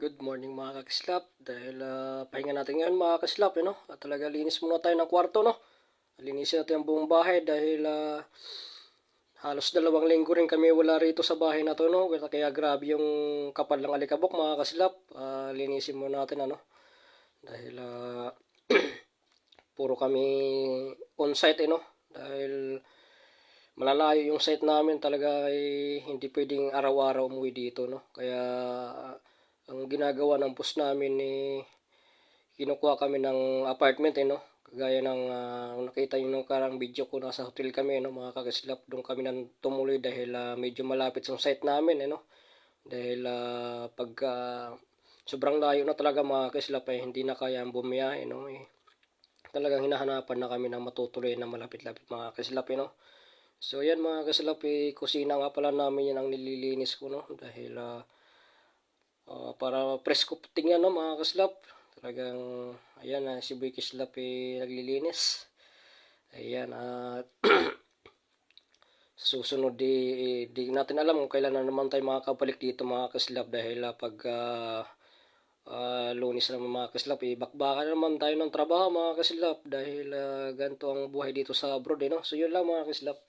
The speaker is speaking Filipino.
Good morning mga kakislap. Dahil pahinga natin ngayon mga kakislap, At talaga linis muna tayo ng kwarto, no? Linisin natin ang buong bahay dahil halos 2 linggo rin kami wala rito sa bahay na to, no? Kaya grabe yung kapal ng alikabok mga kakislap. Linisin muna natin, Dahil puro kami on-site, no? Dahil malalayo yung site namin talaga ay hindi pwedeng araw-araw umuwi dito, no? Kaya ang ginagawa ng boss namin kinukuha kami ng apartment, no? Kagaya ng nakita nyo nung karang video ko, nasa hotel kami, no? Mga kakislap, doon kami nang tumuloy dahil medyo malapit sa site namin, no? Dahil pag sobrang layo na talaga mga kakislap ay hindi na kaya ang bumiyahe, no? Talagang hinahanapan na kami ng matutuloy na malapit-lapit mga kakislap, no? So yan mga kakislap, kusina nga pala namin yan ang nililinis ko, no? Dahil para presko tingnan, no mga kakislap. Talagang ayan, si Boy Kislap naglilinis. Ayan, at susunod di natin alam kung kailan na naman tayo makakabalik dito mga kakislap, dahil pag Lunes naman mga kakislap, bakbakan naman tayo ng trabaho mga kakislap, dahil ganito ang buhay dito sa abroad, no? So yun lang mga kakislap.